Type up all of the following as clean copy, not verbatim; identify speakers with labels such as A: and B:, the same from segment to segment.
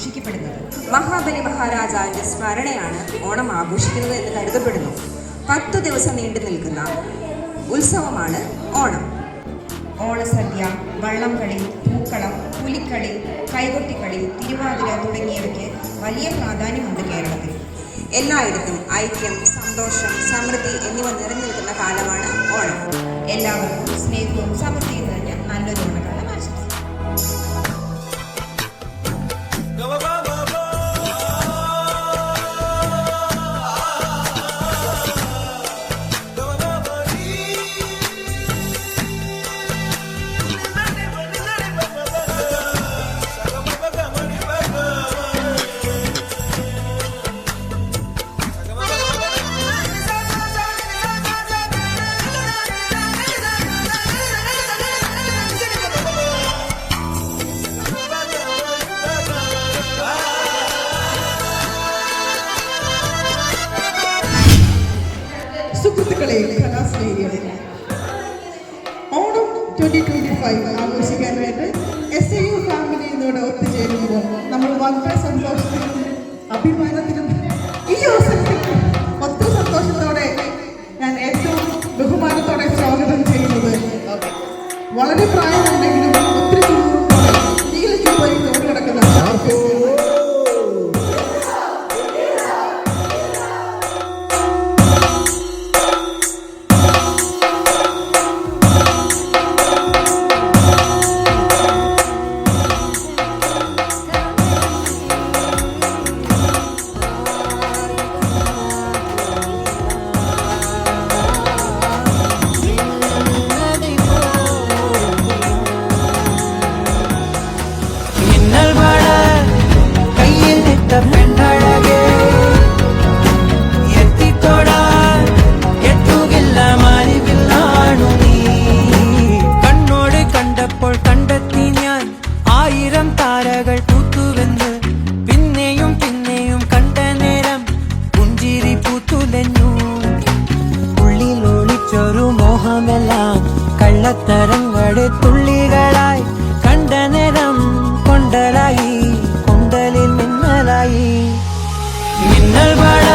A: ആഘോഷിക്കപ്പെടുന്നത്. മഹാബലി മഹാരാജാവിന്റെ സ്മരണയാണ് ഓണം ആഘോഷിക്കുന്നത് എന്ന് കരുതപ്പെടുന്നു. 10 ദിവസം നീണ്ടു നിൽക്കുന്ന ഉത്സവമാണ് ഓണം. ഓണസദ്യ, വള്ളംകളി, പൂക്കളം, പുലിക്കളി, കൈകൊട്ടിക്കളി, തിരുവാതിര തുടങ്ങിയവയ്ക്ക് വലിയ പ്രാധാന്യമുണ്ട് കേരളത്തിൽ. എല്ലായിടത്തും ഐക്യം, സന്തോഷം, സമൃദ്ധി എന്നിവ നിറഞ്ഞു നിൽക്കുന്ന കാലമാണ് ഓണം. എല്ലാവർക്കും സ്നേഹവും സമൃദ്ധിയും നിറഞ്ഞ നല്ലൊരു ഓണക്കാലം ആശംസിക്കുന്നു.
B: സുഹൃത്തുക്കളെ, കലാസ്നേഹികളെ, ഓണം 2025 ആഘോഷിക്കാനായിട്ട് SAU ഫാമിലി ഇതോടെ ഒത്തുചേരുമ്പോൾ നമ്മൾ വളരെ സന്തോഷത്തിലും അഭിമാനത്തിലും ഈ അവസരത്തിൽ ഒത്തിരി സന്തോഷത്തോടെ ഞാൻ ഏറ്റവും ബഹുമാനത്തോടെ സ്വാഗതം ചെയ്യുന്നത് വളരെ പ്രായമുണ്ടെങ്കിലും ഒത്തിരി ചൂടോടെ നീല ചൂടായി തോന്നി കിടക്കുന്ന
C: താരകൾ പൂത്തുവെന്ന് പിന്നെയും പിന്നെയും കണ്ട നേരം പുഞ്ചിരി പൂത്തുലഞ്ഞു. ഉള്ളിൽ ഒളിച്ചൊരു മോഹമെല്ലാം കള്ളത്തരങ്ങളുടെ തുള്ളികളായി കണ്ട നേരം കൊണ്ടലായി, കൊണ്ടലിൽ മിന്നലായി. മിന്നൽ വള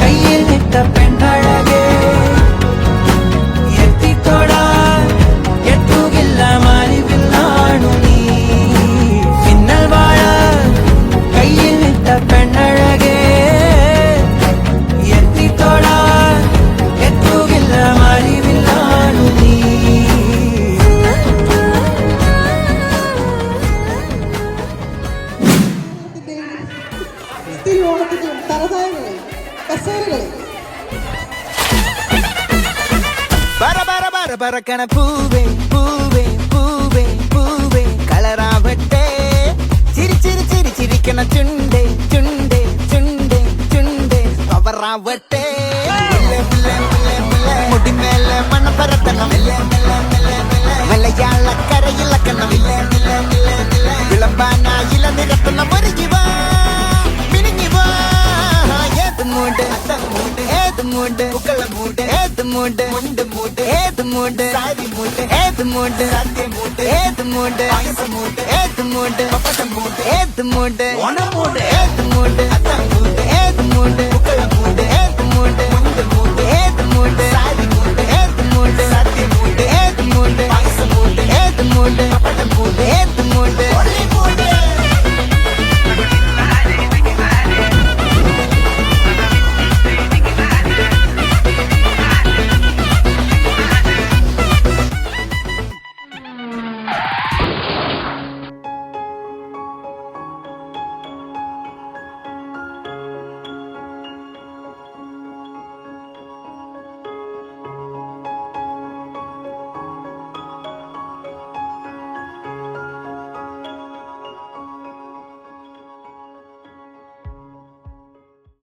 C: കയ്യിൽ നിട്ട പെണ്ണഴകേ, എത്തിത്തൊടാൻ എത്തുകില്ല മാലിവില്ലാണു നീ. പെണ്ണഴകേ, എത്തിത്തൊടാൻ എത്തുകില്ല മറിവില്ലാണു നീ.
B: ഓണത്തിന്റെയും തലതായകളെ, കസേരകളെ
C: പറക്കണ പൂവേ പൂവേ പൂവേ പൂവേ കളറാവട്ടെ. ചിരിക്കണ ചുണ്ടേ ചുണ്ടേ ചുണ്ടേ ചുണ്ടേ പവറാവട്ടെ. മുടിമേലെ മണ്ണ പരത്തണം, മലയാളക്കരയിലക്കണം, വിളമ്പാനായില നിരത്തണം. ഒരുങ്ങിവാ മിനിങ്ങിവാ, ഏത് മൂട് ഏത് മൂട് പൂക്കള മൂട്, ഏത് മൂട് മുണ്ട് മൂട്, ഏത് മൂട് സാരി മൂട്, ഏത് മൂട് സദ്യ മൂട്, ഏത് മൂട് പായസം മൂട്, ഏത് മൂട് പപ്പടം മൂട്, ഏത് മൂട് ഓണം മൂട്, ഏത് മൂട് അത്തം മൂട്, ഏത് മൂട് പൂക്കള മൂട്, ഏത് മൂട് മുണ്ട് മൂട്, ഏത് മൂട് സാരി മൂട്, ഏത് മൂട് സദ്യ മൂട്, ഏത് മൂട് പായസം മൂട്, ഏത് മൂട് പപ്പടം മൂട്, ഏത് മൂട്